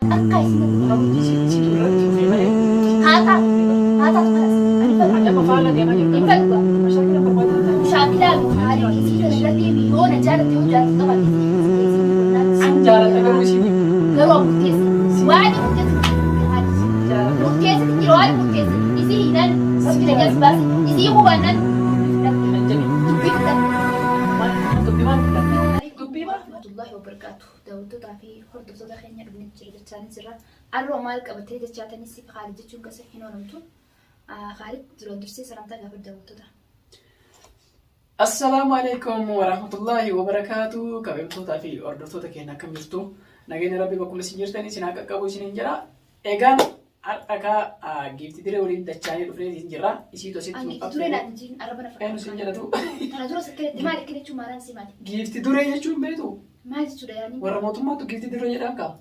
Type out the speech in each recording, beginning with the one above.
أكاسنا هروتي سيدورات في مالي هاتا هاتا خلاص أنا بفعل دي ما جبت مشاكل مشاكل هذه سيدنا الذي بيون جالت يوجد طبعا عن جالت أقول سيدي قالوا متيس وعد متيس متيس يروح متيس يصير هنا ربنا جالس بس يصير هو أنا الله وبركاته داود تعفي خرط صدق خيني ابن الجرد الثاني سرا أروى مالك أبتدي تجاتني سيف خالد جتون كسحين ونمتون خالد درون درسي سلامتك قبل داود ده السلام عليكم ورحمة الله وبركاته كبيرتو تعفي أردتو تكينا كملتو نجينا ربي بكل سجيرتني سناك كابو سنجرا إيجان أكا جيفت دري ولين تجاني رفري سنجرا يسيتو سيتو دري لا تجين أربنا فكرة أنا سنجرا تو أنا درس كده مالك كده شو مارن سي مالك جيفت دري يجون بيتو ما يجي شو يعني ورموتو ما تو جيفت دري يراكا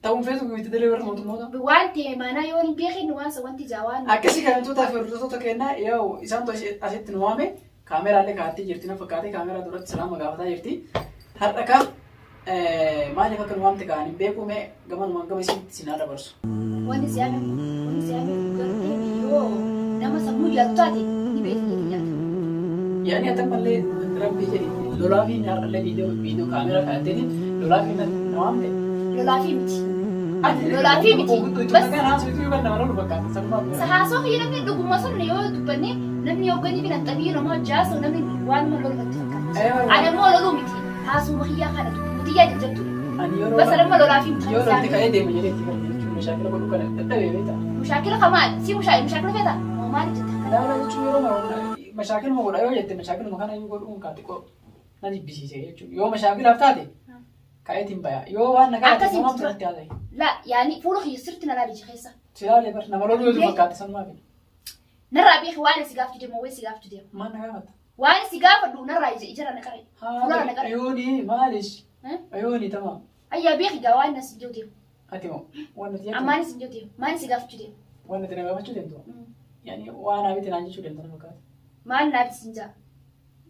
تاون فيتو جيفت دري ورموتو ما بوانتي ما أنا يوني بيخي نواس وانتي جوان أكسي كان تو تعرف أردتو تكينا ياو إسان تو أسيت نوامي كاميرا اللي كاتي جرتنا فكاتي كاميرا دورت سلام مقابتا جرتي هرقا مالي فكر نوامتي كاني بيكو مي قمان وانقا مسين سنارة برسو وانتي سيامي قرتي بيو نما سمو يلطاتي نبيت يلطاتي يعني أتم اللي ربي جري لولا في نار اللي فيديو كاميرا كاتي لولا في نوامتي لولا في متي لولا في متي بس كان هاسو يتيو كان نمرو بكا سحاسو هي نمني دوغو مصر نيو دبني نمني يوغني بنا الطبيعي نمو جاسو نمني وان ما لولو فتفكا أنا مو لولو متي هاسو مخيا خانتو متيا جبتو بس لما لولا في متي يورو انت كاي دي مجري مشاكل كله كان تتبع بيتا مشاكل كمان سي مشاكل فيتا ما جت لا لا شو يورو مشاكل ما ولا يوجد مشاكل ما كان يقول كاتيكو نادي بيسي سي يو مشاكل افتاتي كاي تيمبا يو وانا كاتي ما بتنتي لا يعني فولو هي صرت انا بيجي خيسه سيرالي بس نمرو يوجد مكاتي سنما بي نرى بيخ وانا سيغاف تدي مو سيغاف تدي ما نغامت وانا سيغاف دو نرى اجرا نكري فلان نكري عيوني معلش عيوني تمام ايا بيخ جوان ناس جودي اتيمو وانا تيجي اماني سنجودي ما سيغاف تدي وانا تنغا ما تشدنتو يعني وانا بيت نانجي شدنتو مكاتي ما انا بسنجا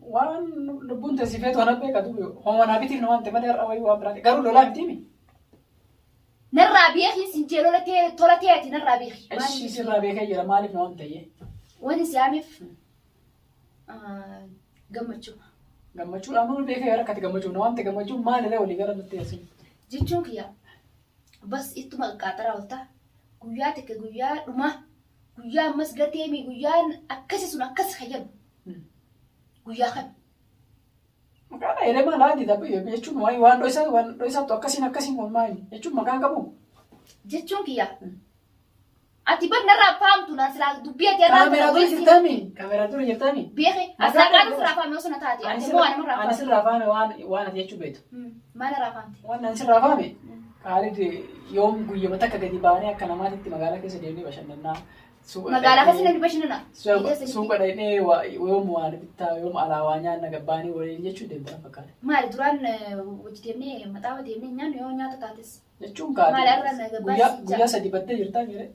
وان نبونت سيفيت وانا بيك ادو هو انا بيتي نوان تمنى اوي وابراتي قالوا له لا بتيمي نرى بيخ سنجلو لتي تولتي نرى بيخ ايش سر بيك يا مالك نوان تيه وانا سيامف gammachuu amanu beeka yara kati gammachuu nawante gammachuu maal illee walii gara nutti yasin jechuun kiyya bas ittuma qaxara walta guyyaa take guyyaa dhuma guyyaa ammas gateemi guyyaan akkasi sun akkas hayyabu guyyaa kan maqaan elemaa laati dabbe jechuun waan dho'isaa to akkasiin kun maali jechuun maqaan qabu jechuun kiyya ati bad narraa fahamtu na sila dubbiya terra kamera dura jirtami beeke asla kan sira fahamee osoo na taate ati moo ana marraa ani sirraa fahamee waan ati jechuu beektu maal irraa fahamte waan ani sirraa fahamee Khalid yoom guyyama takka gadi baanee akka namaatitti magaalaa keessa deemnee bashannannaa magaalaa keessa namni bashannana suuqa dhaqnee yoom waan bittaa yoom alaa nyaanna gabbaanii waliin jechuu deemtana fakkaata maali duraan wajji deemnee maxaafa deemnee nyaannu yoo nyaata taates jechuun Khalid guyyaa sadi battee jirtaa jedhe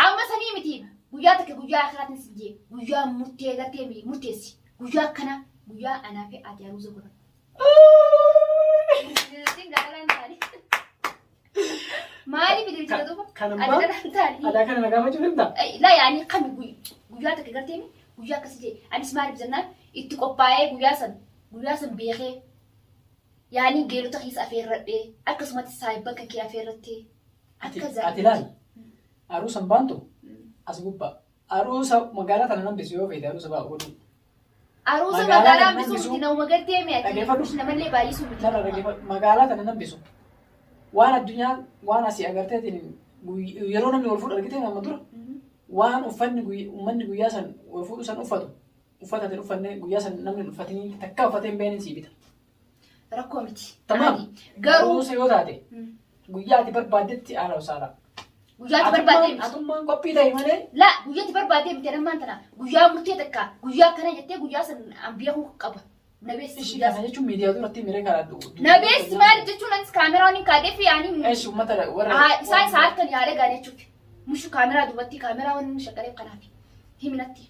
amma sanii miti guyyaa takka guyyaa akiraatiin si jee guyyaa murtee gartee murteessi guyyaa akkana guyyaa anaa fi ati haruusa godhan. Maali bidiri jira duuba? Adaa kana nagaa macuu danda'a? La yaani kami guyyaa takka gartee guyyaa akkasii jee anis maaliif jennaan itti qophaa'ee guyyaa san beekee yaani geelota keessa afeerradhee akkasumatti saayibban kan kee afeerrattee akka zaa'e. Ati laali? Aruusa bantu as gubbaa aruusa magaalaa tana nambisu yoo feete aruusa ba'a godhu. Aruusa magaalaa nambisu miti nama gartee mi'aati namallee baay'isuu miti. Magaalaa tana nambisu waan addunyaa waan asii agarteetiin yeroo namni wal fuudhu argitee nama dura waan uummanni guyyaa san wal fuudhu san uffatate uffanne guyyaa san namni uffatanii takka uffatee hin beekne sii bita. Rakkoo miti. Tamaam aruusa yoo taate guyyaa ati barbaaddetti haala usaadha. Guyyaa barbaadee miti. Atummaan qophii ta'e malee. La guyyaa barbaadee miti nammaan tana guyyaa murtee takka guyyaa kana jettee guyyaa san beekuu qaba. Nabeessi kana jechuun miidiyaa duratti miree karaa nabeessi maali jechuun anis kaameraa waliin kaadhee fi yaani eessi uummata warra isaan harkan yaada gaane jechuudha. Mushu kaameraa duubatti kaameraa waliin shaqareef kanaaf himinatti.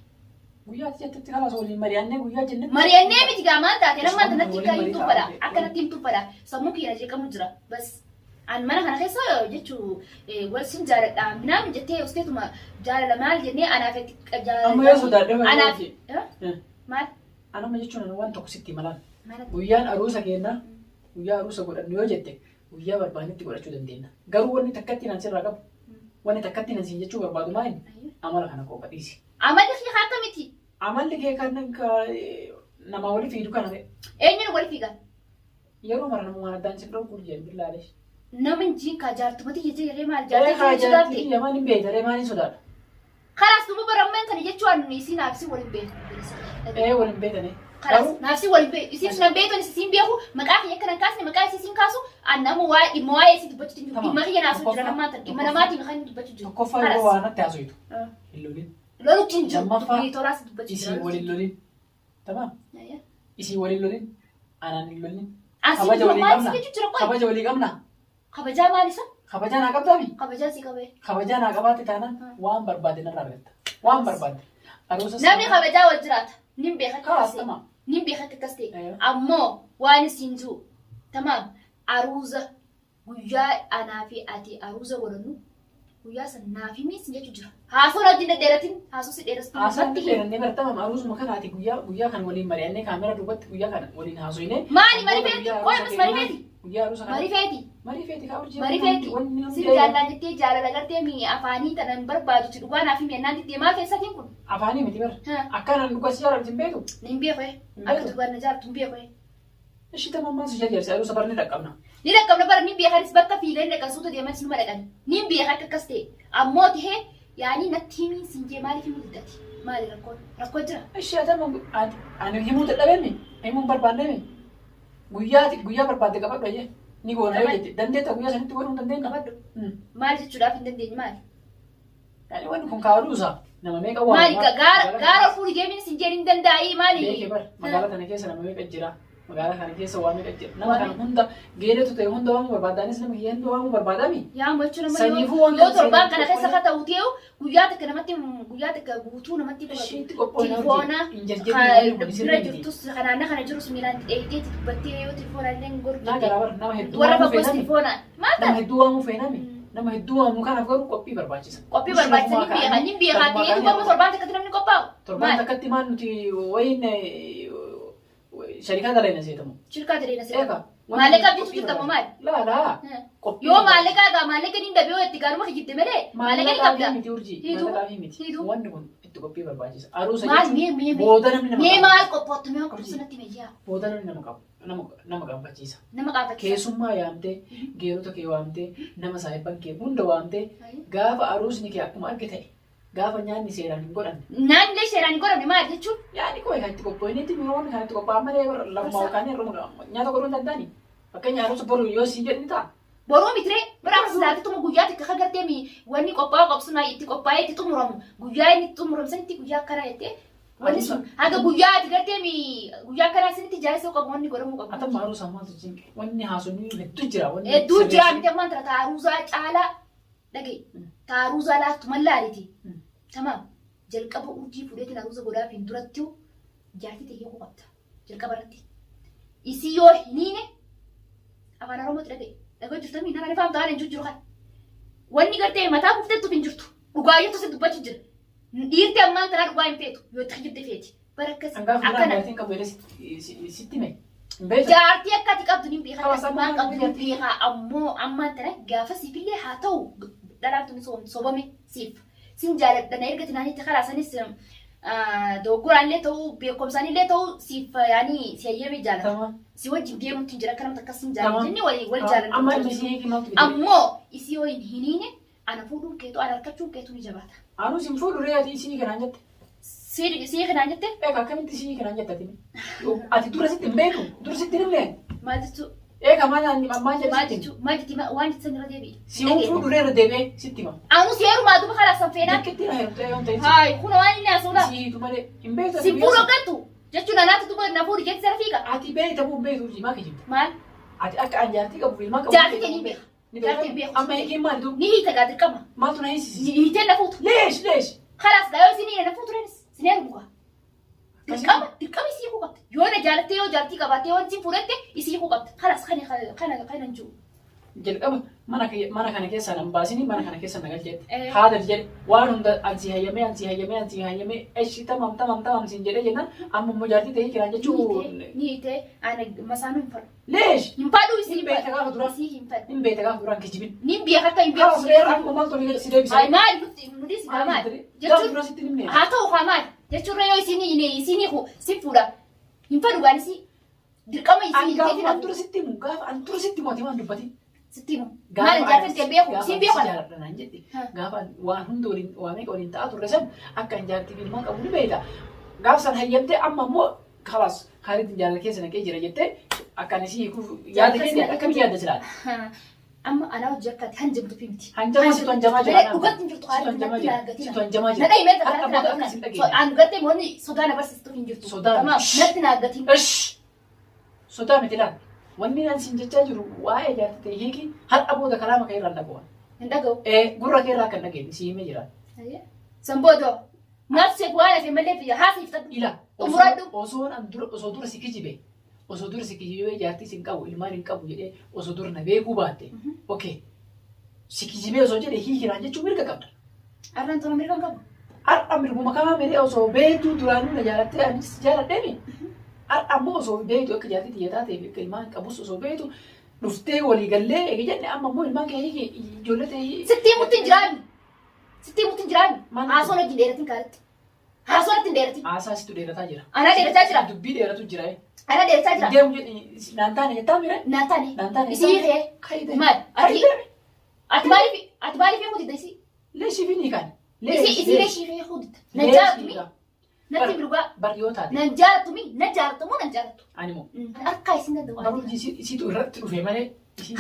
Guyyaa jettatti kalaas waliin mari'annee guyyaa jennee. Mari'annee miti gaamaan taate nammaan tanatti kan hin tuffadha. Akkanatti hin tuffadha. Sammuu kiyya jeeqamu jira. Bas An mana kana keessa jechuun wal sin jaaladha. Minaan jettee usteetuma jaalala maal jennee anaaf jaalala. Amma yoo sodaadhee anaaf maal? Anama jechuun waan tokko sitti malaan. Guyyaan aruusa keenna guyyaa aruusa godhannu yoo jette guyyaa barbaannetti godhachuu dandeenya. Garuu wanni takkatti nan sirraa qabu. Wanni takkatti nan siin jechuu barbaadu maali? Amala kana koo qadhiisi. Amalli kee akkamiti? Amalli kee kan nama walii fiidu kana ta'e. Eenyuun walii fiigan? Yeroo mara nama waan addaan si dhoobu jeen billaalee. Nama injiin kaa jaartumati jettee yeroo maal jaartii yamaan hin beekne maal hin sodaadha. Karaas duuba barameen kan jechuun isiin naafsi waliin beeku. Waliin beekne. Karaas naafsi waliin beeku. Isiin nan beektu isiin beeku maqaa kiyya kana kaasne maqaa isiin kaasu annamu waa'ee dhimma waa'ee isii dubbachuu jiru. Dhimma kiyya naasuu jira namaa ta'e dhimma namaatiin kan dubbachuu jiru. Tokkoffaa yeroo waan natti haasoftu. Hin lolin. Lolutti hin jiru. Lammaffaa Toraas dubbachuu isii waliin lolin. Tamam. Isii waliin lolin. Anaan hin lolin. Kabaja walii qabna. Kabaja walii qabna. Kabajaa maalisa? Kabajaa naa qabdaami? Kabajaa si qabee. Kabajaa naa qabaate taanaan waan barbaade narraa argatta. Waan barbaade. Namni kabajaa wal jiraata. Nin beeka Kalaas ta'e. Nin beeka akkas ta'e. Ammoo waan isin jiru. Tamaam. Aruuza guyyaa anaa fi ati aruuza godhannu guyyaa san naa fi miis jechuu jira. Haasuun wajjin dhedheeratin haasuu si dheeressitu. Haasaan dhedheerannee bartamaam aruusuma kanaati guyyaa kan waliin mari'annee kaamera duubatti guyyaa kana waliin haasofnee. Maali marifeeti? Qoyyamas marifeeti? Guyyaa aruusa kana. Marifeeti? Marifeeti kaa hojii. Marifeeti. Si jaalala jettee jaalala gartee mi afaanii tanan barbaadu si dhugaa naa fi mi'annaan diddee maal keessatiin kun? Afaanii miti bara. Akkanaan dhugaa si jaalatu hin beeku. Nin beeku akka dhugaa na jaalatu hin beeku. Ishii tamammaan si jajjarsi aruusa bara ni dhaqqabna. Ni dhaqqabna bara nin beekanis bakka fiigan dhaqansuutu deeman sinuma dhaqan. Nin beeka akka akkas ta'e. Ammoo tahee yaani natti himiin siin jee maaliif himuu diddati? Maali rakkoon? Rakkoon jira? Ishii atama ani himuu dadhabeemi. Himuun barbaanneemi. Guyyaa barbaadde qabadhu ayyee. Ni goona yoo jette dandeetta guyyaa sanitti godhuu hin dandeenya. Qabadhu. Maal jechuudhaaf hin dandeenye maali? Yaani wanni kun kaaruusa nama meeqa waa. Maali gaara fuudhi deemin siin jeen hin danda'ii maali? Beekee bara magaalaa kana keessa nama meeqa jira. Magaalaa kana keessa waa meeqa jira. Nama kana hunda geeletu ta'e hunda waamuu barbaadaanis nama kiyya hunda waamuu barbaadami. Yaa mochuu nama Saniifuu yoo wanti torbaan kana keessa akka ta'u ta'u guyyaa takka namatti guyyaa takka guutuu namatti Ishiitti qophoon bira jirtus kanaanna kana jirus miilaan dheeyitee dubbattee yoo telefoonaa illee gortu. Naa garaa bara nama hedduu Warra waamuu fagoos feenami. telefoonaa. Maal Nama hedduu waamuu feenami. Nama hedduu waamuu kanaaf garuu qophii barbaachisa. qophii barbaachisa ni beekaa ta'ee duuba torbaan takkatti namni qophaa'u. Torbaan takkatti maal nuti wayiin sharikaa dalayna seetamu. Shirkaa ta'ee na Eega. seeta. Maallaqaaf jechuun jirtamu maali? Laalaa. Yoo maallaqaa gaa maallaqa ni dabee itti gaaruma hijibde malee maallaqa ni qabda. miti urjii. Hiituu. Maallaqaa miti. Hiituu. Wanni kun itti qophii barbaachisa. Aruusa Maal jechuun mee booda namni nama mee qaba. maal qophoottu mee qophoottu natti meeyyaa. Booda namni nama qabu. Nama gammachiisa. Nama qaafachisa. Keessummaa yaamtee geerota kee waamtee nama saahibban kee hunda waamtee gaafa aruusni kee akkuma arge ta'e gaafa nyaanni seeraan hin godhanne. Naannilee seeraan hin godhamne maal jechuun? Yaani koo kan itti qopho'ineetti mi'oonni kan itti qophaa'an malee lafuma yookaan nyaata godhuu hin danda'ani. Fakkeenya aruusa boru yoo siin jedhu ni ta'a. Boruu mitire biraas ilaalituma guyyaa takka kan gartee mi wanni qophaa'u qabsuna itti qophaa'ee itti xumuramu guyyaa inni itti xumuramu sanitti guyyaa akkanaa jettee wanni sun haga guyyaa ati gartee mi guyyaa akkanaa sanitti jaalisa qabu wanni godhamuu qabu. Atamma aruusa maaltu jinqe wanni haasofni hedduu jira. Hedduu jira miti ammaan tana taaruusaa caalaa dhagaye taaruusaa laattu mallaaliiti. Tamaam jalqaba urjii fuudheetiin aruusa godhaaf hin duratti jaartii ta'ee qabda jalqaba irratti. Isii yoo hiniine afaan Oromootti dhagaye. Dhagoo jirtanii nama rifaan ta'an hin jiru kan. Wanni gartee mataa buufteettuuf hin jirtu. Dhugaa jettu si dubbachuu jira. Dhiirti ammaan tanaa dhugaa hin feetu yoo itti hijibde feeti. Bara akkas akkana. Jaartiin qabu sitti mee. Jaartii akka ati qabdu ni beekaa. Akkasumaan qabdu ni beekaa. Ammoo ammaan tana gaafa siifillee haa ta'u dhalaan tuni sobame siif. Sin jaaladha na erga tinaanitti karaa sanis doggoraallee ta'uu beekumsaanillee ta'uu siif yaanii si hayyamee jaalata. Si wajjin deemuutti jira akka namatti akkas hin jaalatu jennee wal jaalatu. Ammoo isii yoo hin hiniine ana fuudhuun keetu ana harkachuun keetu ni jabaata. Anu sin fuudhu reeti isii kanaan jette. Sii kanaan jette? Egaa akkamitti isii kanaan jettati? Ati dura sitti hin beeku dura sitti hin beeku. Maal jechuun? Egaa maal jechuun? Maal jechuun? Waan jechuun irra deebi'i. Si fuudhu reera deebi'ee sitti hima. Anu si heerumaa duuba karaa san feenaa. Bakkeetti na heertee yoo ta'e. Hayi kuna waan inni asuudha. Siitu malee hin beektu. Si fuudhu hoggantu jechuun anaatti duuba na fuudhi jetti sara fiiga. Ati beektamu beektu jimaa kijibta. Maal? Ati akka an jaartii qabu ilmaa qabu. Jaartii kee ni beeka. Jaartii beeku. Amma hiikiin maal duuba? Ni hiita gaa dirqama. Maaltu na hiisisi? Hiitee na fuutu. Leesh. Kalaas gaa yoo isin na fuutu renis sin heerumu gaa. Dirqama isii kuu qabda. Yoo na jaalattee yoo jaartii qabaattee wanti fuudhatte isii kuu qabda. Kalaas kana jiru. Jalqaba mana kana keessa nan baasini mana kana keessa nagal jedhe haadha jedhe waan hunda ansi hayyamee eshi tamam siin jedhe jennan amma immoo jaartii ta'ee jiraan jechuun ni ta'e ana masaanu hin fadhu. leesh Hin fadhu isi hin beekta gaafa duraan hin fadhu. hin beekta gaafa duraan kijibin Ni biya akka hin biya. gaafa sureera amma maal tolii si deebisa Ay maal nuti si maal gaafa jechuun duraan sitti nimne haa ta'u haa maal jechuun yoo isinii si fuudha hin fadhu waan isi dirqama ani isinii gaafa ta'e an dura sitti himu gaafa an dura sitti himu ati waan dubbati sitti himu maal jaartii beeku si beeku jaaladha naan jedhe gaafa waan hunda waliin waa meeqa waliin ta'aa turre san akka hin jaartii ilmaan qabu ni beekta gaafa san hayyamtee amma immoo kalaas kaalitti jaalala keessa naqee jira jettee akka ani si hiikuuf yaada keenya akkamitti yaadda silaata. Amma anaa hojii akkaati hanjamtu fi miti. Hanjamaa situ hanjamaa jira. Dhugatti hin jirtu haala hanjamaa natti jira. naagatina. Situ hanjamaa jira. Nadha himee Har'a booda akkasiin dhageenya. An gattee moonni sodaa na barsiistu hin jirtu. Sodaa miti. Natti naagatin. Ish! Sodaa miti laata. Wanni ani siin jechaa jiru waa'ee jaartii ta'e hiiki har'a booda kalaama kee irraa hin dhaga'u. Hin dhaga'u. Gurra kee irraa kan dhageenye si himee jira. Sanboodoo. Maaf seeku waan hafe malee biyya haasiftadhu. Ila. Umuradhu. Osoo dura si kijibe. Osoo dura si kijibee jaartii si hin qabu ilmaan hin qabu jedhee osoo dura na beekuu baatte. Okay. Si kijibee osoo jedhee hiikiraan jechuun mirga qabda. Arraan tola mirga hin qabu. Har'a mirguma kamaa miree osoo beektuu duraanuu na jaalattee anis jaaladheemi. Har'a ammoo osoo beektu akka jaartii xiyyataa ta'eef akka ilmaan qabus osoo beektu dhuftee walii gallee eegi jenne amma immoo ilmaan kee ijoollee ta'ee. Sittii mutti hin jiraanni. Sittii mutti hin jiraanni. Haasoon hojii dheeratiin kaaletti. Haasoon ittiin dheeratiin. Haasaa situ dheerataa jira. Ana dheerataa jira. Dubbii dheeratu jira. Ana dheerataa jira. Deemu naan taane jettaa mire. Naan taane. Naan taane. Isii kee. Maal? Ati maaliif eeguuti isii? Leeshii fi ni kan. Isii leeshii fi eeguuti. Nan jaalatu mi? Natti birugaa. Baryoo taate. Nan jaalatu mi? Nan jaalatu moo nan jaalatu? Ani moo. Harkaa isin dadda waan. Baruu isiitu irratti dhufe malee.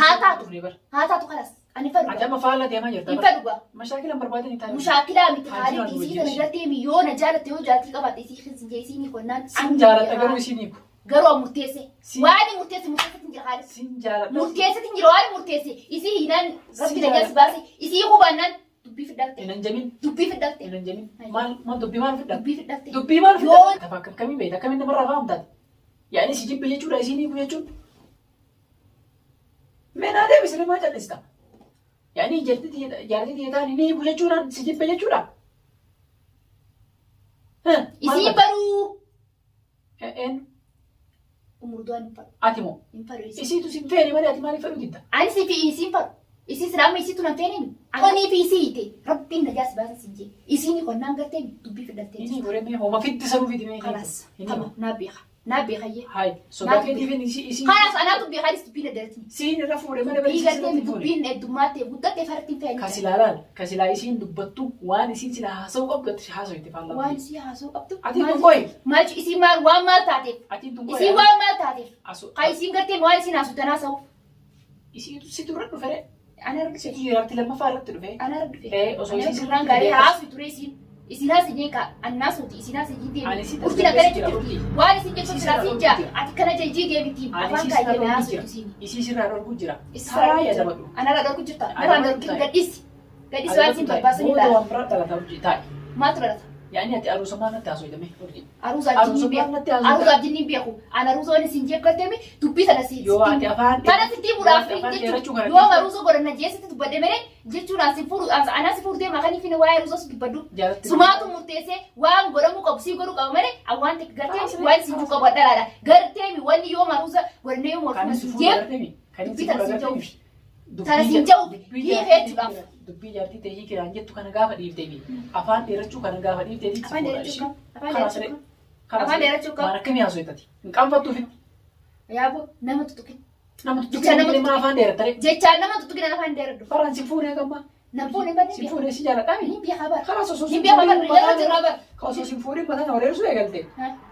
Haa taatu. Haa taatu kanas. Ani fadhu. Ati amma faallaa deemaa jirta. Hin fadhu gaa. Mashaakilaan barbaadanii taate. Mushaakilaa miti haalitti isii kana irratti himi yoo na jaalatte yoo jaalatti qabaate isii keessa jee isii ni konnaan. Sin jaalatta garuu isii ni ku. Garuu murteesse. Waan murteesse murteesse jira haala. Sin jaalatta. Murteesse jira waan murteesse. Isii hinaan rabbi na jalsi baase. Isii hubannaan dubbii fiddatte. Hinan jamin. Dubbii fiddatte. Hinan jamin. Maal dubbii maal fiddatte? Dubbii fiddatte. Dubbii maal fiddatte? Tafa akkamiin beekta? Akkamiin namarraa fahamtaati? Yaani si jibbe jechuudha isii ni ku jechuudha. Meenaa deebisanii maa callistaa? Yaani jaartii dhiyeetaan ni hiiku jechuudhaan si jibbe jechuudha. Isii baruu. Een. Umurduaan hin faru. Ati moo? Hin faru isii. Isiitu sin feene malee ati maaliif fedhu didda? Ani si fi isiin faru. Isii siraama isiitu nan feeneen. Ani fi isii hiite. Rabbiin na jaasi baasa si jee. Isiin konnaan gartee dubbii fiddattee. Inni godhee hooma fitti sanuu fiti mee? Kalas. Tama naa beeka. Naa beeka jee. Hai. Sodaa keetiifin isii. Kanas anaatu beekaa dubbiin addarati. Siin irra fuudhee malee Dubbii gartee dubbiin heddummaatee guddattee fartiin fe'anii. Kasilaalaan kasilaa isiin dubbattu waan isiin sila haasa'u qabdu ati haasa'u itti faallaa. Waan isii haasa'u qabdu. Ati tungoyi. Maal isii maal waan maal taateef. Ati tungoyi. Isii waan maal taateef. Asu. Haa isiin gartee waan isiin haasa'u tanaa sa'u. Isiitu situ irra dhufe. Ana irra dhufe. Situ jiraatti lammaffaa irratti dhufe. Ana irra dhufe. Osoo isiin sirraan gaarii haasa'u ture isiin. Isin haasa'u ka annaasuuti isin haasa'u deemi. Urjii akkana jirti. Waan isin jechuun siraatiin jaa. Ati kana jajjii deebiti. Afaan kaayyamee haasa'u isiin. Isii sirraa dhorku jira. Isaa yaadabadhu. Ana irra dhorku jirta. Narraa dhorku gadhisi. Gadhisi waan isin barbaasanii Booda laala. waan biraa dhalataa hojii taa'e. Maaltu dhalata? Yaani ati aruusamaa natti haasoo jedhamee hojii. Aruusaaf jinni beeku. Aruusaaf jinni beeku. Ana aruusoon isin jeekkatteemi dubbii sana si. Yoo ati afaan Kana sitti muudhaaf jechuudha. Yoo aruusoo godhanna jeesitti dubbadde mere jechuudhaan si fuudhu anaa si fuudhee makanii fi waa'ee aruusoo si dubbaddu. Sumaatu murteessee waan godhamuu qabu si godhuu qabu mere waan ta'e gartee waan si juu qabu dhalaadha. Garteemi wanni yoo aruusa godhannee yoo morfuma si jeeku dubbii sana si ja'uuf. Sana si ja'uuf hiikeechuudhaaf. Dubbii jaartii ta'e hiikiraan jettu kana gaafa dhiiftee afaan dheerachuu kana gaafa dhiiftee Afaan dheerachuu qaba. Afaan dheerachuu qaba. Maal akkamii haasoo jettati? Hin qaanfattuufi. Yaaboo nama tuttuqe. Nama tuttuqe nama afaan dheerattare. Jechaan nama tuttuqe nama afaan dheeradhu. Faraan si fuudhee gammaa. Nam fuudhee badee Si fuudhee si jaaladhaa Ni biya habar. Karaa osoo Ni biya habar. Yeroo jirraa bar. osoo si fuudhee mataa nama dheersuu eegalte.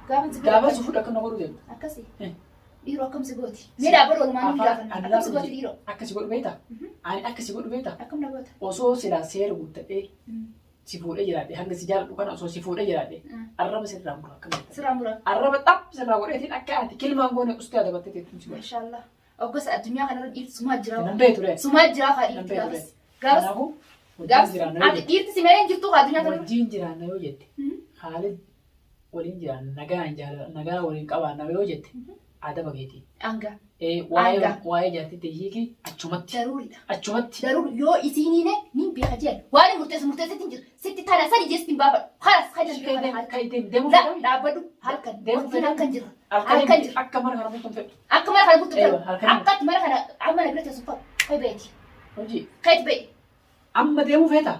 Gaafa si Gaafa si fuudha akka nama godhu deemta. Akkasii. Dhiiroo akkamsi gooti. Mee dhaabbar oolmaa ni gaafanna. Akkamsi gooti dhiiroo. Akkasi godhu beektaa? Ani akkasi godhu beektaa? Akkam na goota. Osoo silaa seera guuttadhee si fuudhee jiraadhe hanga si jaaladhu kana osoo si fuudhee jiraadhe arraba sirraa mura akka beektaa? Sirraa mura. Arraba xap sirraa godheetiin akka ati kilmaan goone ustee adabattee teettu si godha. Maashaallah. Oggos addunyaa kanarra dhiirti sumaa jira. Nan beeku ture. Sumaa jira haa Nan dhiirti beeku ture. gaafas. Kanaafuu Gaafas. wajjin jiraanna yoo Ati jette. dhiirti si meeleen jirtu haa addunyaa kanarra. Wajjin jiraanna yoo jette. Haalli waliin jiraanna nagaa waliin qabaanna yoo jette. Adaba keetii. Anga. Waa'ee jaartii ta'ee achumatti. Daruuriidha. Achumatti. Daruu yoo isiiniin ni beeka jedhan waan murteessatti hin jiru sitti tana sadi jeesti hin baafadhu haras hajan Kan ittiin deemuu dhaabbadhu halkan wantiin halkan jirra halkan jirra akka mara kana bultuun fedhu. akka mara kana bultu Eewa, fedhu halkan. akkatti mara kana amma na bira teessu fa'u kai beeti Hojii kai beeti amma deemuu feeta.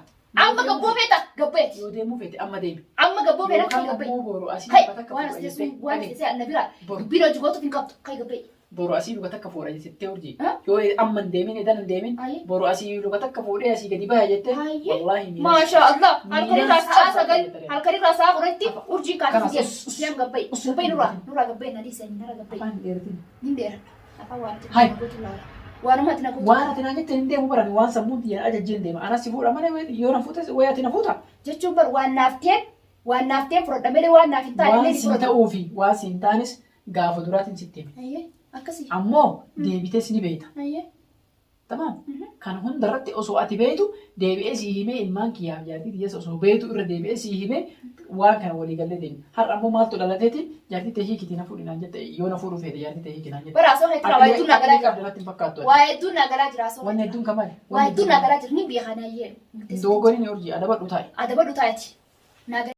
amma gabboo feeta gabbeeti Yoo deemuu feete amma deemi. amma gabboo feeta kai Yookaan gabbeeti ammoo boru asii kai bakka takka waan fuudha as jettee. teessu waan as teessee anna bira Boru. dubbiin hojii gootuuf hin qabdu kai gabbeeti Boru asii luka takka fuudha jettee urjii. Ha? Yoo amma hin deemin edan hin deemin. Aye. Boru asii luka takka fuudhee asii gadi baya jettee. Aye. Wallaahi miira. Masha Allah halkan irraa sa'a sagal Miira. halkan irraa sa'a qoratti urjii Kana kaasii us- jedhu Usmaan gabbeeti gabbeeti nurraa gabbeeti nadii sanii nara gabbeeti Afaan dheeratiin. hin dheera afaan waan Hai. ati gootu laala waanuma ati na gootu Waan ati naa jettee hin deemu baran waan sammuun xiyyaa ajajjeen deema. Anas si fuudha malee yoo na fuutes wayii ati na fuuta. jechuun bar waan naafteen fudhadha malee waan naaf hin taane Waan illee siin fudhadha. ta'uu fi waan siin taanes gaafa duraatiin sitti hime. Ayyee akkasii. Ammoo deebitees ni beekta. Ayyee. Tamam. Kan hundarratti osoo ati beektu deebi'ee sii himee ilmaan kiyyaaf jaartii xiyyeessa osoo beektu irra deebi'ee sii himee waan kana walii gallee deemi. Har'a ammoo maaltu dhalateeti jaartii ta'ee hiikitii na fuudhinaan jette yoo na fuudhu feete jaartii ta'ee hiikinaan jette. Bara asoo hedduu waa hedduun nagalaa jira. Qabdalatti hin fakkaattu. Waa hedduun nagalaa jira asoo. Wanni hedduun kamal. Waa hedduun nagalaa jira ni beekan ayyee. Dogonin urjii adabadhu taa'e. Adabadhu taa'eeti. Nagalaa.